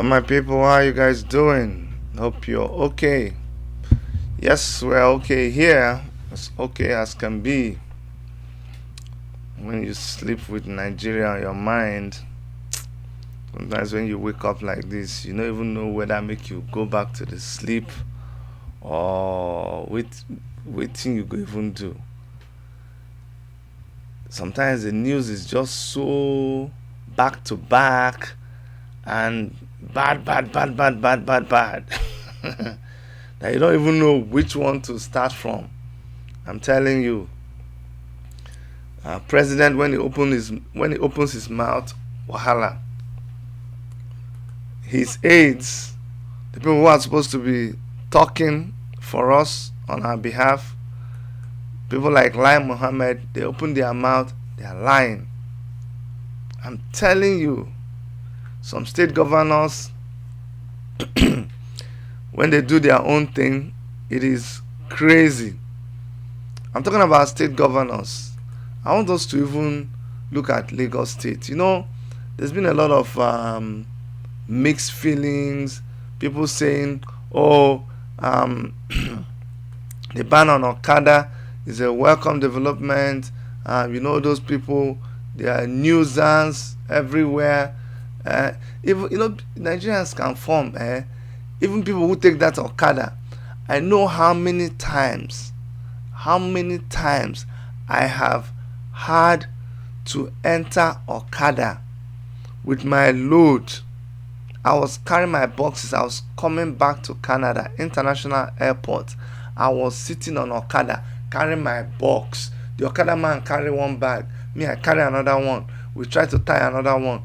my people, how are you guys doing? Hope you're okay. Yes, we're okay here, as okay as can be. When you sleep with Nigeria on your mind, sometimes when you wake up like this, you don't even know whether make you go back to the sleep or waiting you go even do. Sometimes the news is just so back to back and bad that you don't even know which one to start from. I'm telling you, president, when he opens his mouth, WAHALA. His aides, the people who are supposed to be talking for us on our behalf, people like Lai Mohammed, they open their mouth, they are lying. I'm telling you, some state governors, when they do their own thing, it is crazy. I'm talking about state governors. I want us to even look at Lagos State. You know, there's been a lot of mixed feelings. People saying, oh, the ban on Okada is a welcome development. You know, those people, they are nuisance everywhere. Even, you know, Nigerians can form. Even people who take that Okada, I know how many times I have had to enter Okada with my load. I was carrying my boxes. I was coming back to Canada International Airport. I was sitting on Okada carrying my box. The Okada man carry one bag, me I carry another one. We tried to tie another one.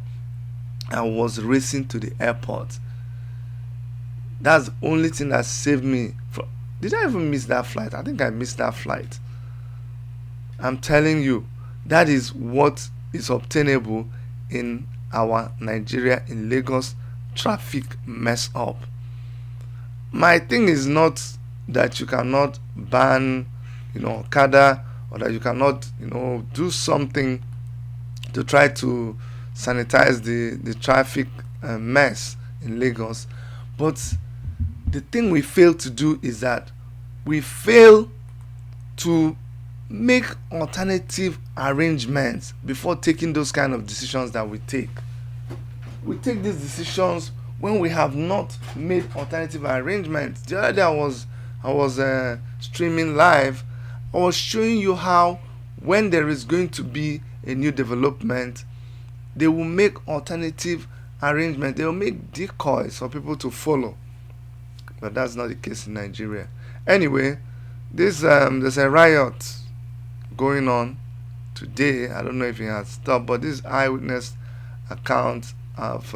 I was racing to the airport. That's the only thing that saved me from. Did I even miss that flight? I think I missed that flight. I'm telling you, that is what is obtainable in our Nigeria, in Lagos traffic mess up. My thing is not that you cannot ban, Okada, or that you cannot, do something to try to sanitize the traffic mess in Lagos. But the thing we fail to do is that we fail to make alternative arrangements before taking those kind of decisions that we take. We take these decisions when we have not made alternative arrangements. The other day I was streaming live. I was showing you how when there is going to be a new development, they will make alternative arrangements. They will make decoys for people to follow. But that's not the case in Nigeria. Anyway, there's a riot going on today. I don't know if it has stopped, but this eyewitness account of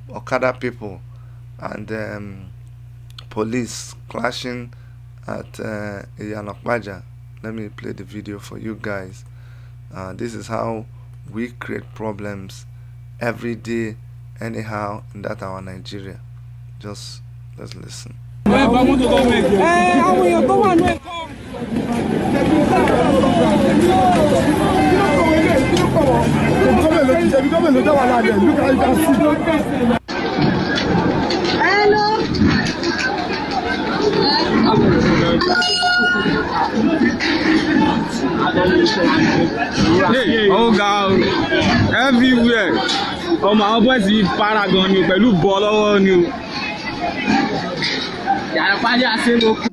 Okada people and police clashing at NA1JA. Let me play the video for you guys. This is how we create problems every day, anyhow, in that our Nigeria. Just let's listen. Oh God, everywhere. Oh my boys, you paragon you, pẹ̀lú ball lọ́wọ́ ni o. Yàrá pàjá ṣe mo kú.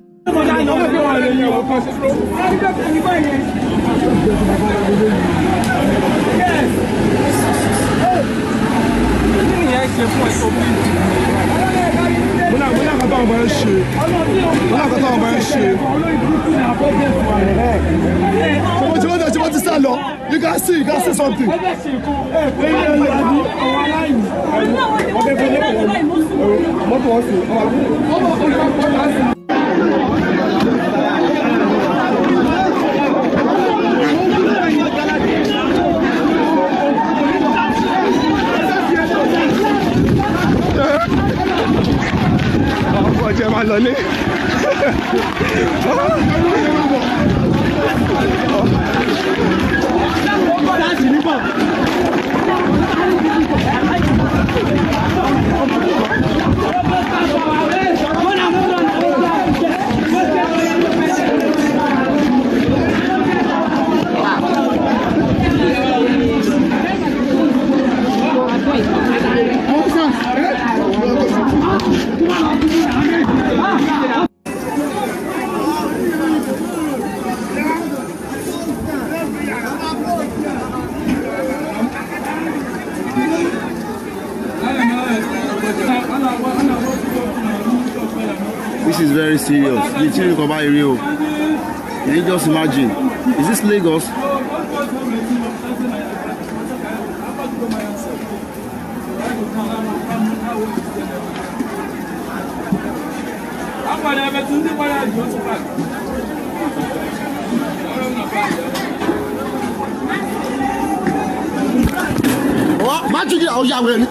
You can see something. That's is very serious. The thing you come by real. Can you just imagine? Is this Lagos? What? Magic it out, Yahweh.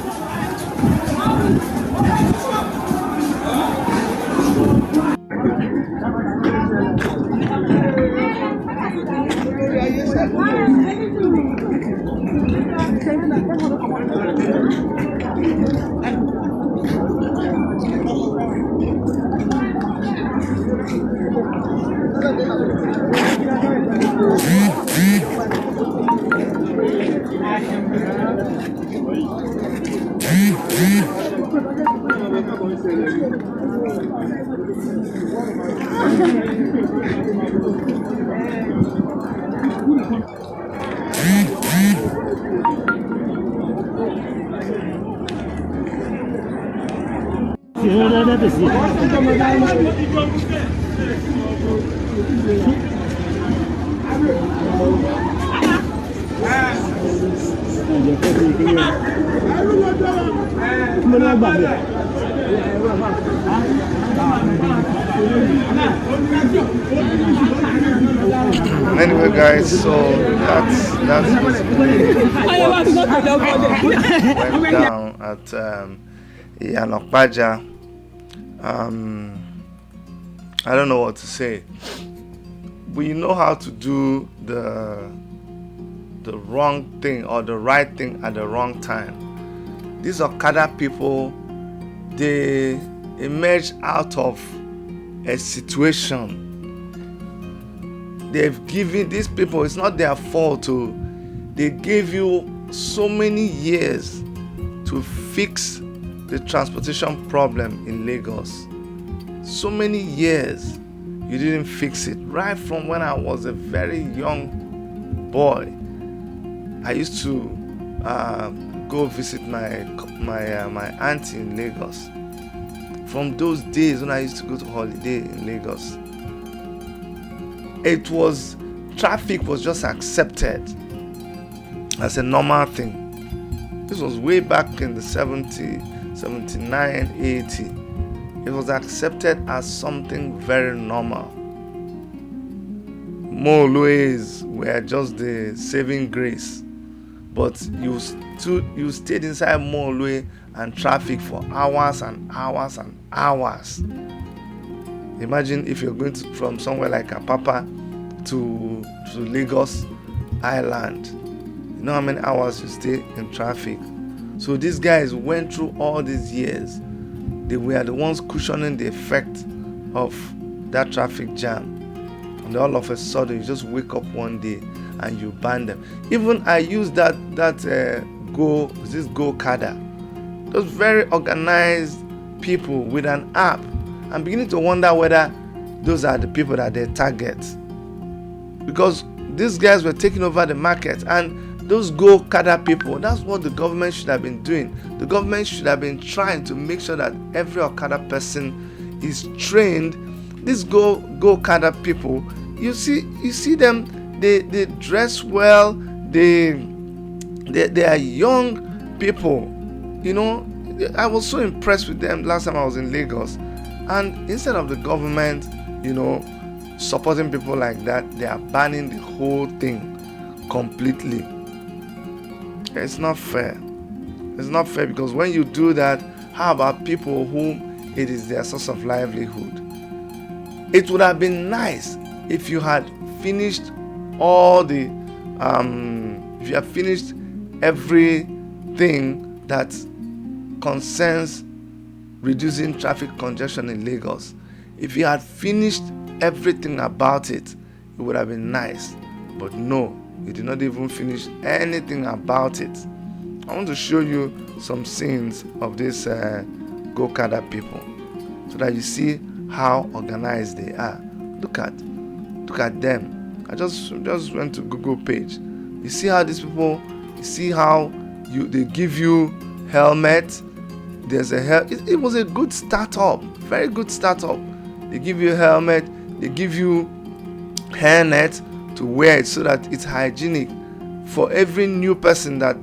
Anyway, guys, so that's basically what went down at NA1JA. I don't know what to say. We know how to do the wrong thing or the right thing at the wrong time. These Okada people, they emerged out of a situation. They've given these people, it's not their fault too. They gave you so many years to fix the transportation problem in Lagos. So many years you didn't fix it. Right from when I was a very young boy, I used to go visit my auntie in Lagos. From those days when I used to go to holiday in Lagos, traffic was just accepted as a normal thing. This was way back in the 70, 79, 80. It was accepted as something very normal. Motorways were just the saving grace. But you stayed inside motorway and traffic for hours and hours and hours. Imagine if you're going from somewhere like Apapa to Lagos Island. You know how many hours you stay in traffic. So these guys went through all these years. They were the ones cushioning the effect of that traffic jam. And all of a sudden, you just wake up one day and you ban them. Even I used that Go-Kada. Those very organized people with an app. I'm beginning to wonder whether those are the people that they target. Because these guys were taking over the market, and those Go-Kada people, that's what the government should have been doing. The government should have been trying to make sure that every Okada person is trained. These Go-Kada people, you see them, they dress well, they are young people. You know, I was so impressed with them last time I was in Lagos. And instead of the government, you know, supporting people like that, they are banning the whole thing completely. It's not fair. It's not fair, because when you do that, how about people whom it is their source of livelihood? It would have been nice if you had finished all the if you have finished everything that concerns reducing traffic congestion in Lagos. If you had finished everything about it, it would have been nice. But no, you did not even finish anything about it. I want to show you some scenes of these Go-Kada people so that you see how organized they are. Look at them. I just went to Google page. You see how these people, you see how they give you helmet. There's a it was a good startup, very good startup. they give you a helmet, they give you hairnet to wear it so that it's hygienic. For every new person that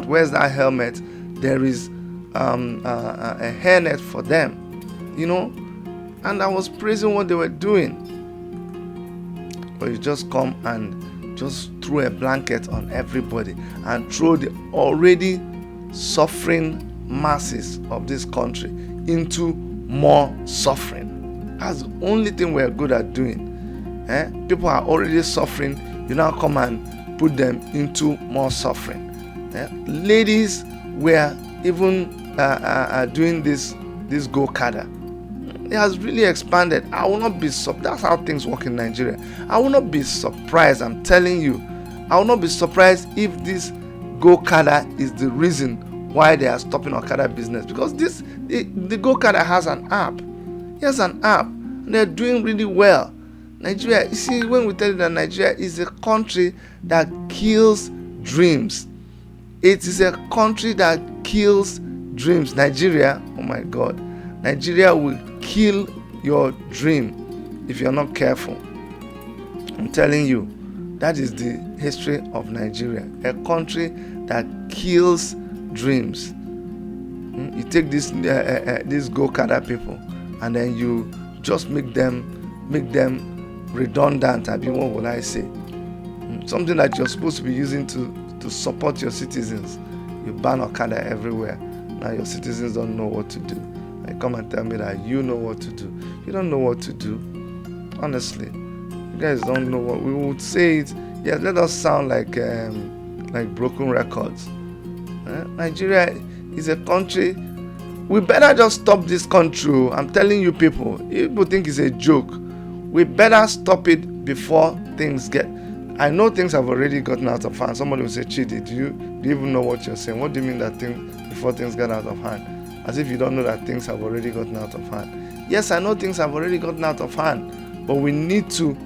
wears that helmet, there is a hairnet for them, and I was praising what they were doing. But you just come and just throw a blanket on everybody and throw the already suffering masses of this country into more suffering. That's the only thing we're good at doing. People are already suffering, you now come and put them into more suffering. Ladies were even doing this go-kada. It has really expanded. I will not be that's how things work in Nigeria. I will not be surprised, I'm telling you. I will not be surprised if this go-kada is the reason why they are stopping Okada business, because the go-kada has an app. He has an app, and they're doing really well. Nigeria, you see, when we tell you that Nigeria is a country that kills dreams, it is a country that kills dreams. Nigeria, oh my God, Nigeria will kill your dream if you're not careful. I'm telling you, that is the history of Nigeria, a country that kills dreams. You take these go-kada people, and then you just make them redundant. I mean, what will I say? Something that you're supposed to be using to support your citizens. You ban Okada everywhere. Now your citizens don't know what to do. And you come and tell me that you know what to do. You don't know what to do. Honestly, you guys don't know what we would say. It. Yeah, let us sound like broken records. Nigeria is a country. We better just stop this country. I'm telling you, people. People think it's a joke. We better stop it before things get. I know things have already gotten out of hand. Somebody will say, Chidi, do you even know what you're saying? What do you mean that before things get out of hand? As if you don't know that things have already gotten out of hand. Yes, I know things have already gotten out of hand, but we need to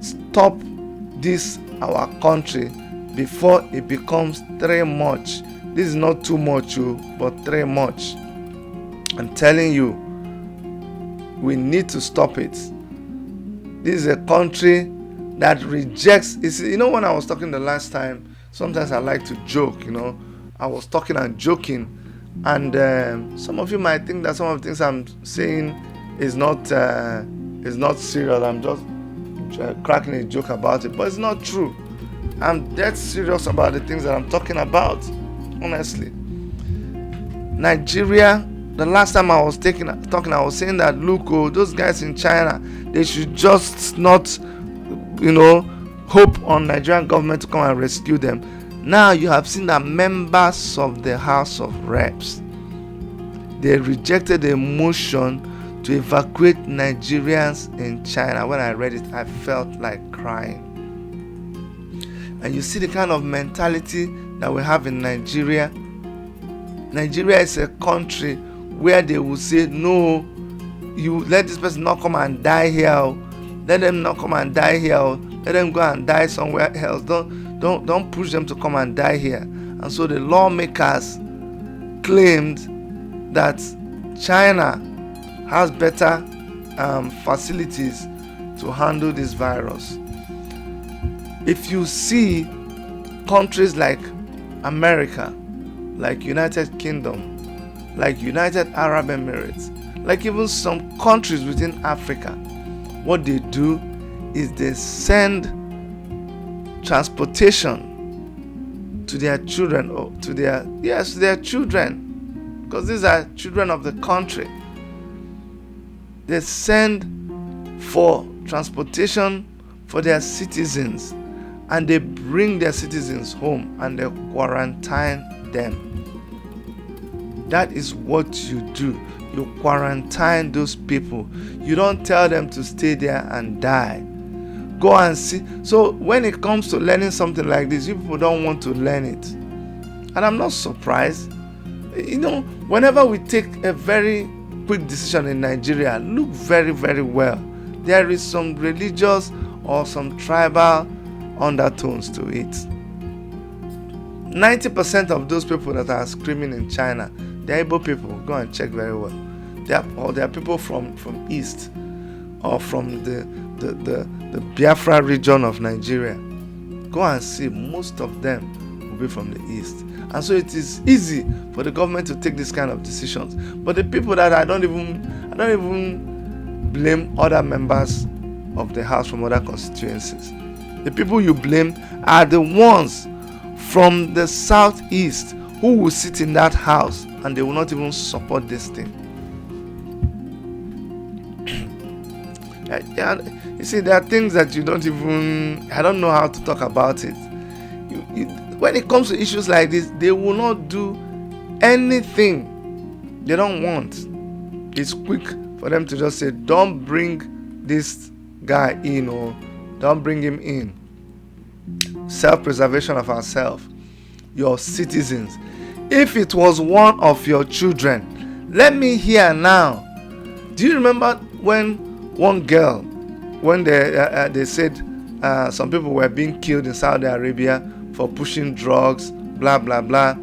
stop this, our country, before it becomes too much. This is not too much, but too much. I'm telling you, we need to stop it. This is a country that rejects. When I was talking the last time, sometimes I like to joke. I was talking and joking, and some of you might think that some of the things I'm saying is not serious. I'm just cracking a joke about it, but it's not true. I'm dead serious about the things that I'm talking about. Honestly, Nigeria. The last time I was talking, I was saying that look, those guys in China, they should just not, hope on Nigerian government to come and rescue them. Now you have seen that members of the House of Reps, they rejected a motion to evacuate Nigerians in China. When I read it, I felt like crying. And you see the kind of mentality that we have in Nigeria. Nigeria is a country where they will say, no, you let this person not come and die here. Let them not come and die here. Let them go and die somewhere else. Don't push them to come and die here. And so the lawmakers claimed that China has better facilities to handle this virus. If you see countries like America, like United Kingdom, like United Arab Emirates, like even some countries within Africa, what they do is they send transportation to their children, or to their children, because these are children of the country. They send for transportation for their citizens, and they bring their citizens home and they quarantine them. That is what you do. You quarantine those people. You don't tell them to stay there and die. Go and see. So when it comes to learning something like this, you people don't want to learn it. And I'm not surprised. Whenever we take a very quick decision in Nigeria, look very, very well. There is some religious or some tribal undertones to it. 90% of those people that are screaming in China, they're Igbo people. Go and check very well. there are people from east or from the Biafra region of Nigeria. Go and see, most of them will be from the east. And so it is easy for the government to take this kind of decisions. But the people that I don't even blame other members of the house from other constituencies. The people you blame are the ones from the southeast who will sit in that house and they will not even support this thing. You see, there are things that you don't even, I don't know how to talk about it. When it comes to issues like this, they will not do anything they don't want. It's quick for them to just say, don't bring this guy in, or don't bring him in. Self-preservation of ourselves, your citizens. If it was one of your children, let me hear now. Do you remember when one girl, when they said some people were being killed in Saudi Arabia for pushing drugs, blah blah blah?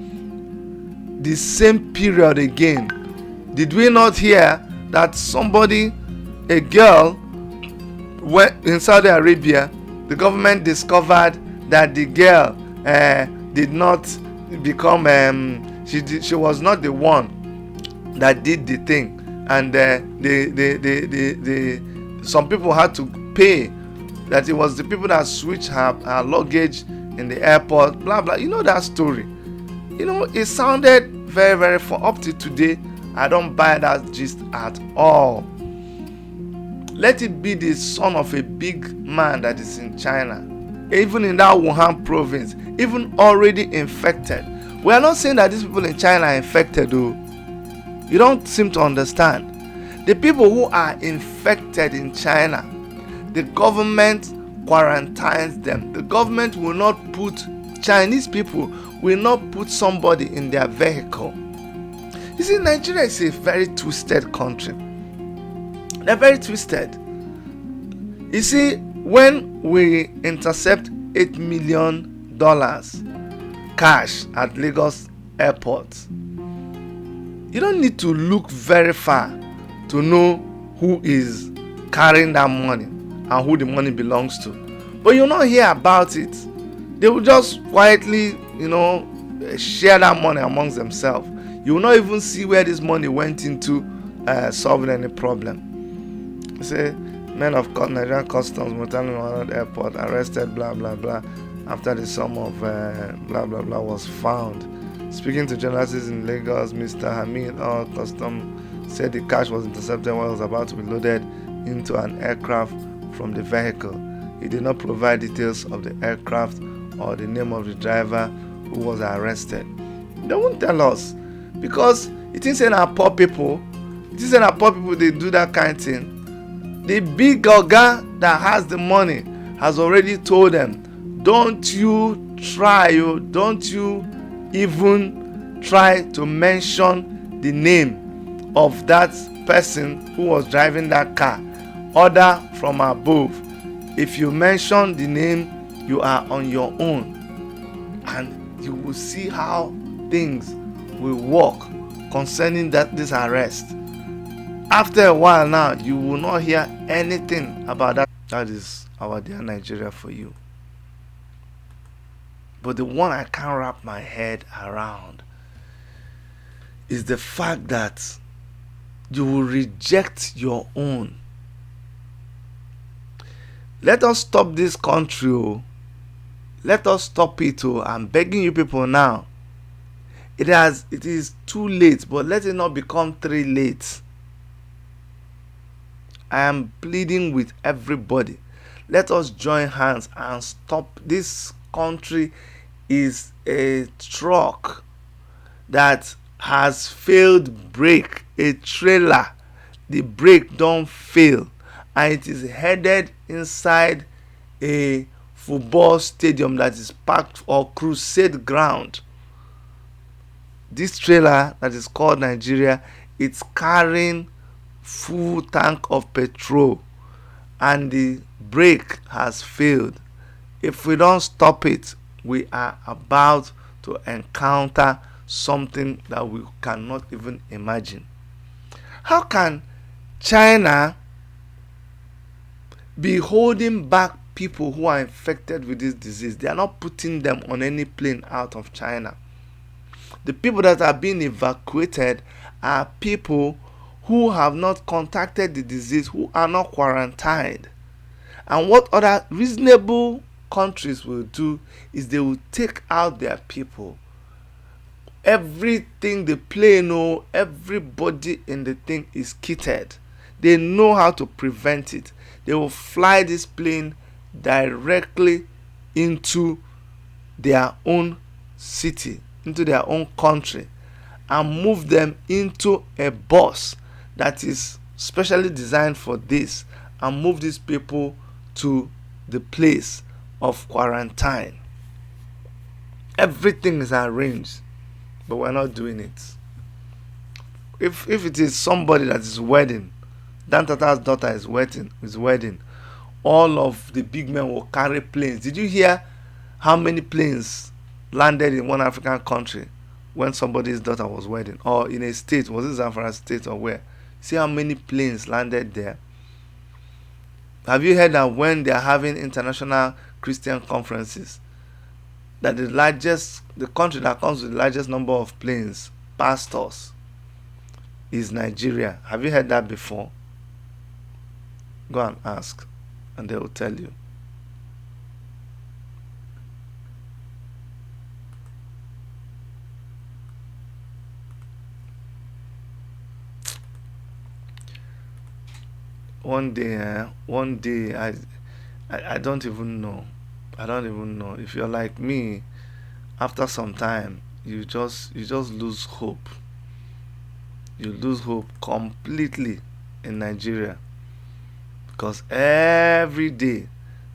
The same period again, did we not hear that somebody, a girl, went in Saudi Arabia, the government discovered that the girl did not become, she was not the one that did the thing, and some people had to pay, that it was the people that switched her luggage in the airport, blah blah. You know that story. You know, it sounded very, very, for up to today, I don't buy that gist at all. Let it be the son of a big man that is in China, even in that Wuhan province, even already infected. We are not saying that these people in China are infected, though. You don't seem to understand. The people who are infected in China, the government quarantines them. The government will not put, Chinese people will not put somebody in their vehicle. You see, Nigeria is a very twisted country. They're very twisted. You see, when we intercept $8 million cash at Lagos airport, you don't need to look very far to know who is carrying that money and who the money belongs to. But you'll not hear about it. They will just quietly, share that money amongst themselves. You will not even see where this money went into solving any problem. You say, men of Nigerian Customs, Murtala Airport, arrested, blah, blah, blah, after the sum of blah, blah, blah was found. Speaking to journalists in Lagos, Mr. Hamid Custom said the cash was intercepted when it was about to be loaded into an aircraft from the vehicle. He did not provide details of the aircraft or the name of the driver who was arrested. They won't tell us, because it is in our poor people. It is in our poor people they do that kind of thing. The big oga that has the money has already told them, don't you even try to mention the name of that person who was driving that car. Order from above. If you mention the name, you are on your own, and you will see how things will work concerning this arrest. After a while now, you will not hear anything about that. That is our dear Nigeria for you. But the one I can't wrap my head around is the fact that you will reject your own. Let us stop this country. Oh. Let us stop it. Oh. I'm begging you people now. It is too late, but let it not become too late. I am pleading with everybody. Let us join hands and stop. This country is a truck that has failed brake, a trailer. The brake don't fail, and it is headed inside a football stadium that is packed, or crusade ground. This trailer that is called Nigeria, it's carrying full tank of petrol, and the brake has failed. If we don't stop it, we are about to encounter something that we cannot even imagine. How can China be holding back people who are infected with this disease? They are not putting them on any plane out of China. The people that are being evacuated are people who have not contacted the disease, who are not quarantined. And what other reasonable countries will do is they will take out their people. Everything, the plane, everybody in the thing is kitted. They know how to prevent it. They will fly this plane directly into their own city, into their own country, and move them into a bus that is specially designed for this, and move these people to the place of quarantine. Everything is arranged, but we're not doing it. If it is somebody that is wedding, Dan Tata's daughter is wedding, all of the big men will carry planes. Did you hear how many planes landed in one African country when somebody's daughter was wedding? Or in a state, was it Zamfara state or where? See how many planes landed there. Have you heard that when they are having international Christian conferences, that the country that comes with the largest number of planes, pastors, is Nigeria? Have you heard that before? Go and ask, and they will tell you. One day, I don't even know. If you're like me, after some time, you just lose hope. You lose hope completely in Nigeria, because every day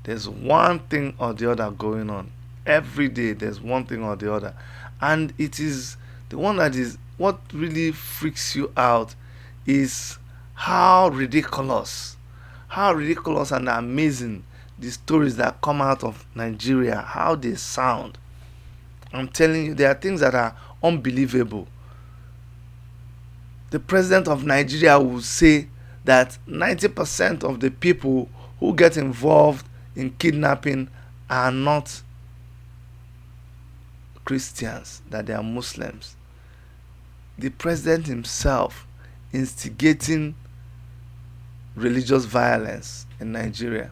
there's one thing or the other going on. Every day there's one thing or the other, and it is the one that is what really freaks you out is how ridiculous and amazing the stories that come out of Nigeria, how they sound. I'm telling you, there are things that are unbelievable. The president of Nigeria will say that 90% of the people who get involved in kidnapping are not Christians, that they are Muslims. The president himself instigating religious violence in Nigeria.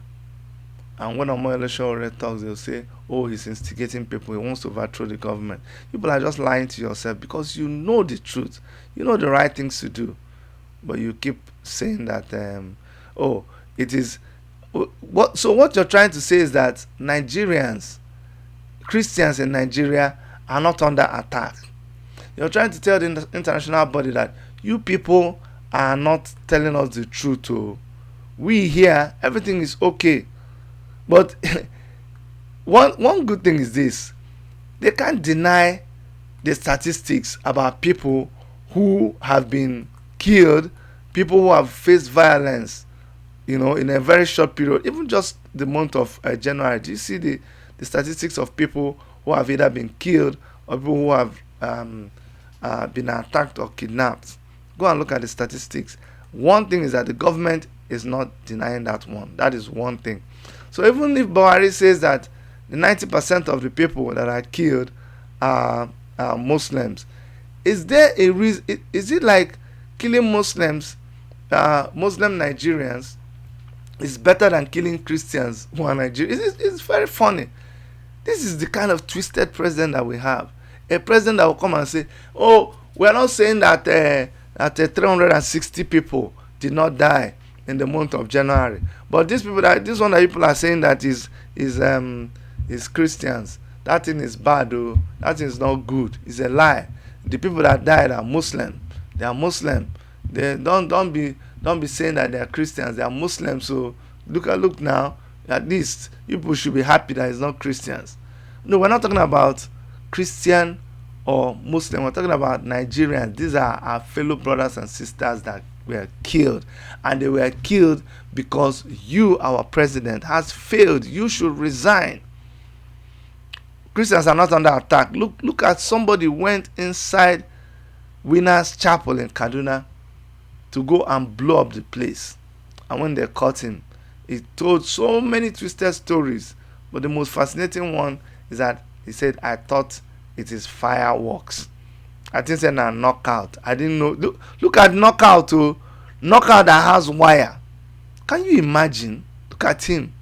And when Omoyele Sowore talks, they'll say, oh, he's instigating people, he wants to overthrow the government. People are just lying to yourself, because you know the truth, you know the right things to do, but you keep saying that it is what. So what you're trying to say is that Christians in Nigeria are not under attack. You're trying to tell the international body that you people are not telling us the truth. We here, everything is okay. But one good thing is this: they can't deny the statistics about people who have been killed, people who have faced violence, in a very short period. Even just the month of January, do you see the statistics of people who have either been killed or people who have been attacked or kidnapped? Go and look at the statistics. One thing is that the government is not denying that one. That is one thing. So even if Buhari says that the 90% of the people that are killed are Muslims, is there a reason? Is it like killing Muslims, Muslim Nigerians, is better than killing Christians who are Nigerians? It's very funny. This is the kind of twisted president that we have. A president that will come and say, oh, we're not saying that 360 people did not die in the month of January, but this one that people are saying that is Christians. That thing is bad, though. That thing is not good. It's a lie. The people that died are Muslim. They are Muslim. They don't be saying that they are Christians. They are Muslims. So look now. At least people should be happy that it's not Christians. No, we're not talking about Christian or Muslim. We're talking about Nigerians. These are our fellow brothers and sisters that were killed, and they were killed because you, our president, has failed. You should resign. Christians are not under attack. Look at somebody went inside Winners Chapel in Kaduna to go and blow up the place. And when they caught him, he told so many twisted stories. But the most fascinating one is that he said, I thought it is fireworks. I think it's a knockout. I didn't know. Look at knockout, oh. Knockout that has wire. Can you imagine? Look at him.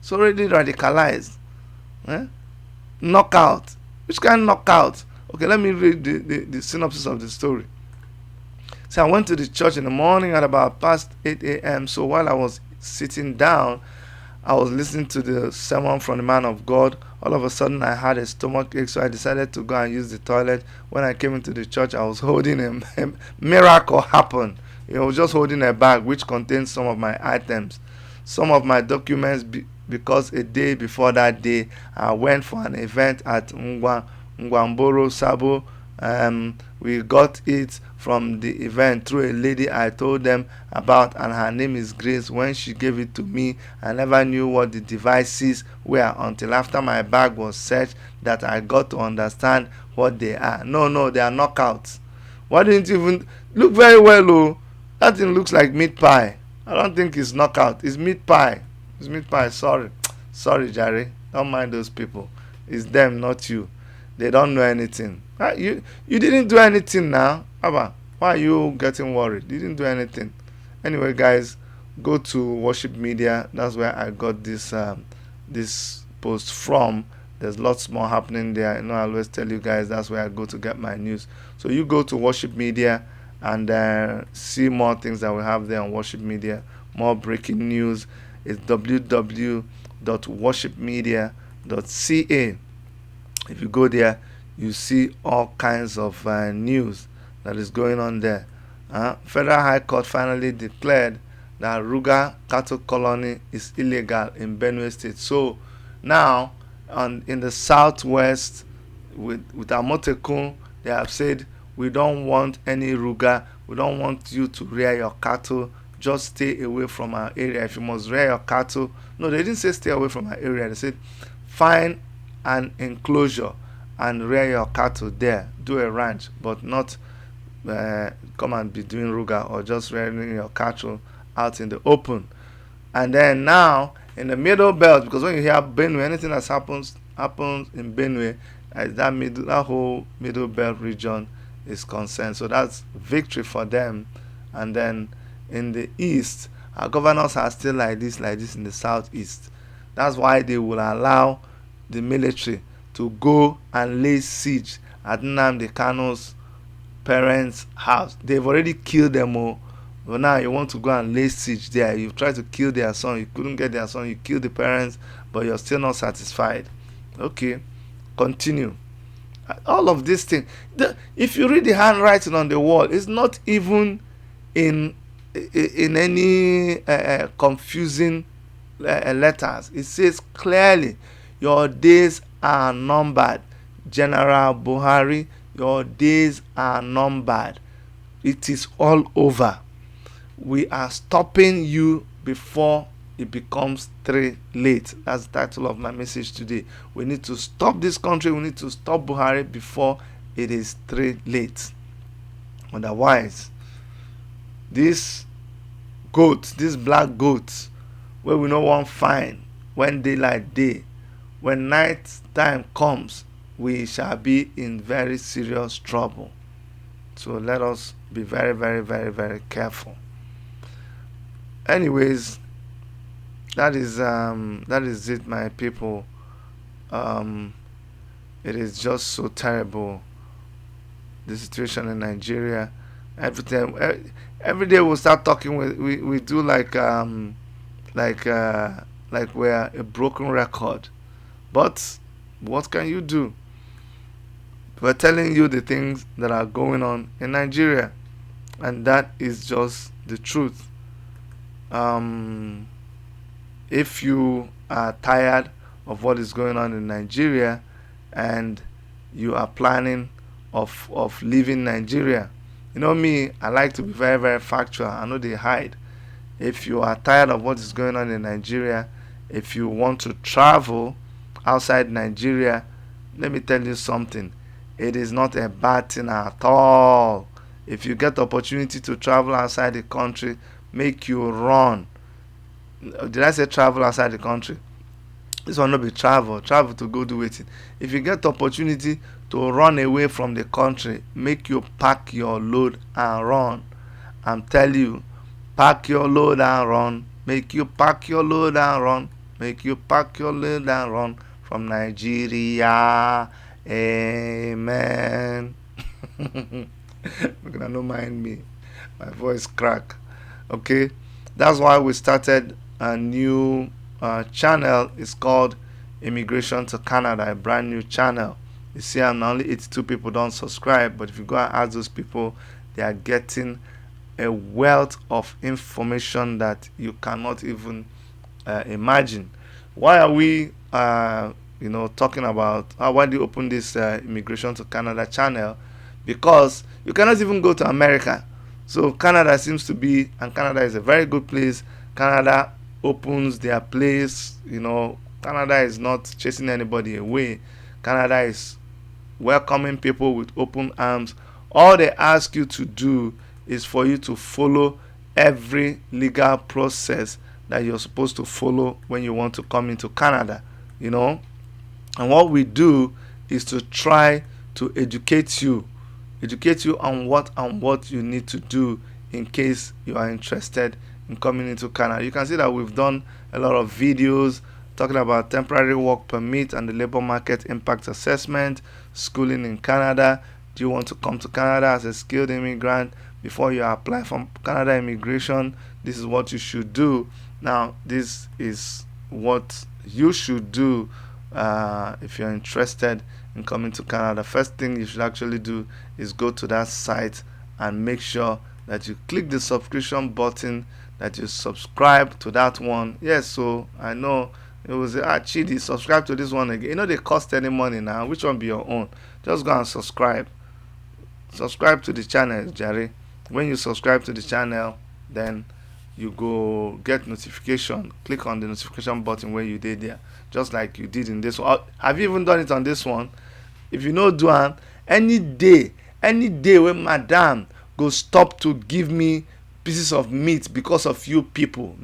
It's already radicalized. Knockout. Which kind of knockout? Okay, let me read the synopsis of the story. So I went to the church in the morning at about past 8 a.m. So while I was sitting down, I was listening to the sermon from the man of God. All of a sudden, I had a stomach ache, so I decided to go and use the toilet. When I came into the church, I was holding a miracle happened. I was just holding a bag which contained some of my items, some of my documents, because a day before that day, I went for an event at Ngwamboro Sabo. We got it from the event through a lady I told them about, and her name is Grace. When she gave it to me, I never knew what the devices were until after my bag was searched that I got to understand what they are. No, they are knockouts. Why didn't you even look very well? Oh, that thing looks like meat pie. I don't think it's knockout. It's meat pie. It's meat pie. Sorry, Jerry. Don't mind those people. It's them, not you. They don't know anything. You didn't do anything now. Abba, why are you getting worried? You didn't do anything. Anyway, guys, go to Worship Media. That's where I got this this post from. There's lots more happening there. I always tell you guys that's where I go to get my news. So you go to Worship Media and see more things that we have there on Worship Media. More breaking news. It's www.worshipmedia.ca. If you go there, you see all kinds of news that is going on there. Federal High Court finally declared that Ruga cattle colony is illegal in Benue State. So now, in the southwest, with Amotekun, they have said, we don't want any Ruga. We don't want you to rear your cattle. Just stay away from our area. If you must rear your cattle, no, they didn't say stay away from our area. They said find an enclosure and rear your cattle there. Do a ranch, but not come and be doing Ruga or just rearing your cattle out in the open. And then now in the middle belt, because when you hear Benue, anything that happens in Benue, that whole middle belt region is concerned. So that's victory for them. And then in the east, our governors are still like this in the southeast. That's why they will allow the military to go and lay siege at Nnamdi Kanu's parents' house. They've already killed them all, but now you want to go and lay siege there. You try to kill their son, you couldn't get their son, you killed the parents, but you're still not satisfied. Okay, continue. All of these things, if you read the handwriting on the wall, it's not even in any confusing letters. It says clearly, your days are numbered. General Buhari, your days are numbered. It is all over. We are stopping you before it becomes too late. That's the title of my message today. We need to stop this country. We need to stop Buhari before it is too late. Otherwise, these black goats, where we no one find when daylight day, when night time comes, we shall be in very serious trouble. So let us be very, very, very, very careful. Anyways, that is it, my people. It is just so terrible, the situation in Nigeria. Every day we'll start talking. We do like we're a broken record. But what can you do? We're telling you the things that are going on in Nigeria, and that is just the truth. If you are tired of what is going on in Nigeria and you are planning of leaving Nigeria, you know me, I like to be very, very factual. I know they hide. If you are tired of what is going on in Nigeria, if you want to travel outside Nigeria, let me tell you something. It is not a bad thing at all. If you get the opportunity to travel outside the country, make you run. Did I say travel outside the country? This one no be travel to go do wetin. If you get the opportunity to run away from the country, make you pack your load and run. I'm telling you, pack your load and run. Make you pack your load and run. Make you pack your load and run from Nigeria. Amen. You're gonna no mind me. My voice crack. Okay, that's why we started a new channel. It's called Immigration to Canada, a brand new channel. You see, I'm only 82 people don't subscribe, but if you go and ask those people, they are getting a wealth of information that you cannot even imagine. Why are we talking about why do you open this Immigration to Canada channel? Because you cannot even go to America. So Canada seems to be, and Canada is a very good place. Canada opens their place. Canada is not chasing anybody away. Canada is welcoming people with open arms. All they ask you to do is for you to follow every legal process that you're supposed to follow when you want to come into Canada. And what we do is to try to educate you on what you need to do in case you are interested in coming into Canada. You can see that we've done a lot of videos talking about temporary work permit and the labor market impact assessment, schooling in Canada. Do you want to come to Canada as a skilled immigrant? Before you apply for Canada immigration, this is what you should do. Now, this is what you should do if you're interested in coming to Canada. First thing you should actually do is go to that site and make sure that you click the subscription button, that you subscribe to that one. Yes, so I know it was Chidi, subscribe to this one again. They cost any money now. Which one be your own? Just go and subscribe to the channel, Jerry. When you subscribe to the channel, then you go get notification. Click on the notification button where you did there, just like you did in this one. Have you even done it on this one? If you know, do it any day when madam go stop to give me pieces of meat because of you people,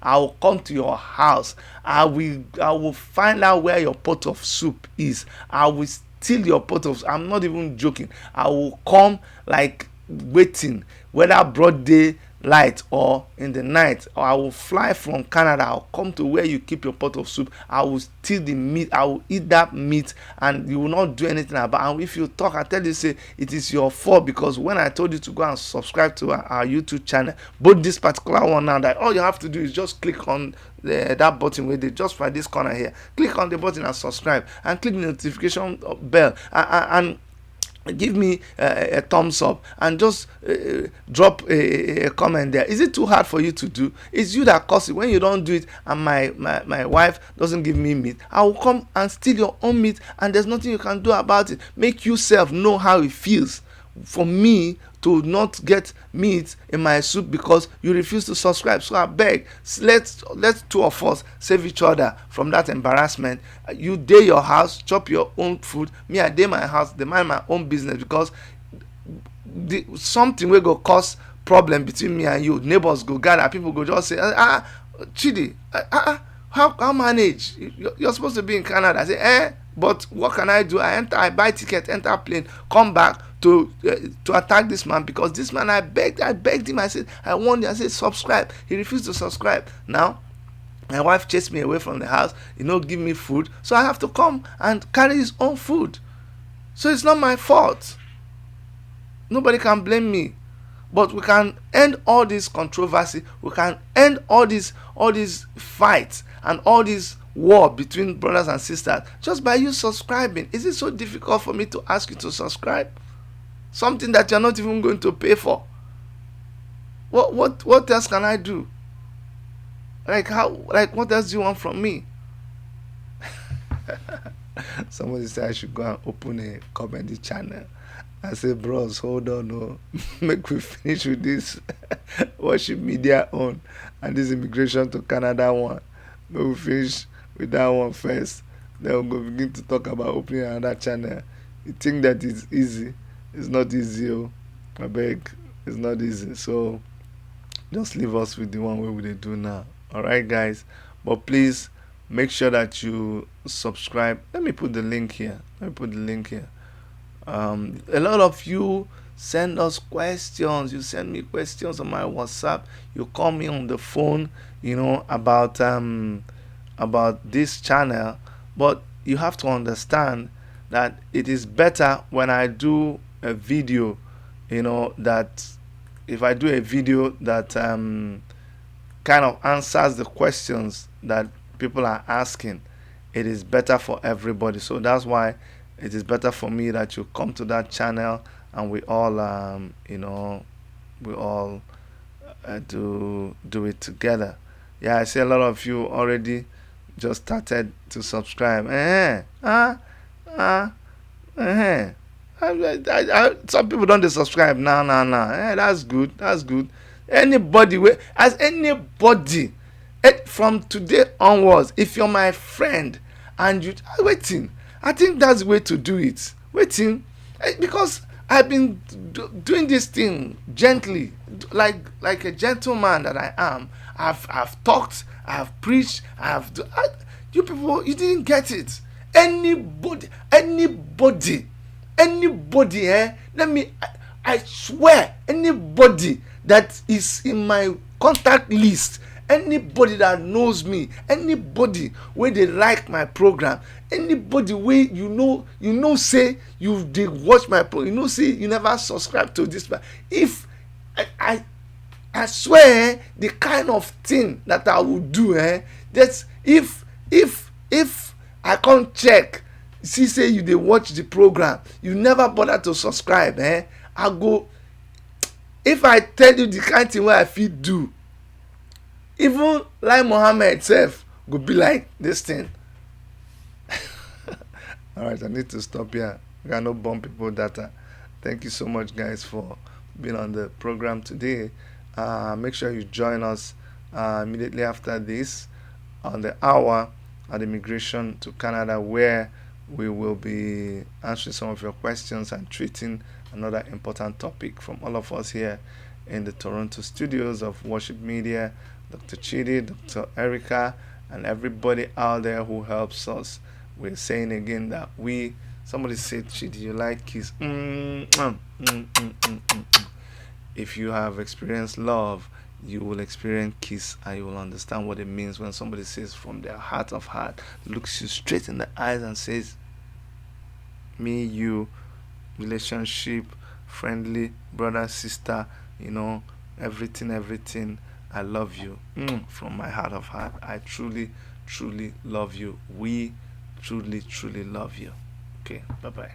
I will come to your house. I will find out where your pot of soup is. I will steal your pot of soup. I'm not even joking. I will come like waiting, whether broad day light or in the night, or I will fly from Canada. I'll come to where you keep your pot of soup. I will steal the meat. I will eat that meat, and you will not do anything about it. And if you talk, I tell you, say it is your fault, because when I told you to go and subscribe to our YouTube channel, both this particular one now, that all you have to do is just click on that button where they just for this corner here. Click on the button and subscribe, and click the notification bell, and give me a thumbs up, and just drop a comment there. Is it too hard for you to do? It's you that cause it. When you don't do it, and my wife doesn't give me meat, I will come and steal your own meat, and there's nothing you can do about it. Make yourself know how it feels for me to not get meat in my soup because you refuse to subscribe. So I beg, let's two of us save each other from that embarrassment. You dey your house, chop your own food. Me, I dey my house, dey mind my own business, because something will go cause problem between me and you. Neighbors go gather, people go just say, Chidi, how manage? You're supposed to be in Canada. I say, but what can I do? I buy ticket, enter plane, come back to attack this man, because this man, I begged him. I said, I warned him. I said, subscribe. He refused to subscribe. Now my wife chased me away from the house, give me food, so I have to come and carry his own food. So it's not my fault. Nobody can blame me. But we can end all this controversy. We can end all these fights and all this war between brothers and sisters just by you subscribing. Is it so difficult for me to ask you to subscribe? Something that you're not even going to pay for. What else can I do? What else do you want from me? Somebody said I should go and open a comedy channel. I said, bros, hold on, no. Make we finish with this worship media on and this immigration to Canada one. Make we finish with that one first. Then we'll go begin to talk about opening another channel. You think that it's easy? It's not easy. I beg, it's not easy. So just leave us with the one way we dey do now. Alright, guys. But please make sure that you subscribe. Let me put the link here. A lot of you send us questions. You send me questions on my WhatsApp. You call me on the phone, about this channel. But you have to understand that it is better when I do a video, that if I do a video that kind of answers the questions that people are asking, it is better for everybody. So that's why it is better for me that you come to that channel and we all do it together. Yeah, I see a lot of you already just started to subscribe. Some people don't subscribe now. That's good. Anybody from today onwards, if you're my friend and you waiting, I think that's the way to do it. Waiting, because I've been doing this thing gently, like a gentleman that I am. I've talked, I've preached, you people, you didn't get it. Anybody, I swear, anybody that is in my contact list, anybody that knows me, anybody where they like my program, anybody where say you dey watch my program, say you never subscribe to this, if I swear, the kind of thing that I will do, that's if I can't check, see say you dey watch the program, you never bother to subscribe, I go, if I tell you the kind thing where I fit do, even like Mohammed itself go be like this thing. Alright, I need to stop here. I cannot bomb people data. Thank you so much, guys, for being on the program today. Make sure you join us immediately after this on the hour at Immigration to Canada, where we will be answering some of your questions and treating another important topic from all of us here in the Toronto studios of Worship Media, Dr. Chidi, Dr. Erica, and everybody out there who helps us. We're saying again that somebody said, Chidi, you like kiss. If you have experienced love, you will experience kiss, and you will understand what it means when somebody says from their heart of heart, looks you straight in the eyes and says, me, you, relationship, friendly, brother, sister, everything, I love you from my heart of heart. I truly love you. We truly love you. Okay, bye-bye.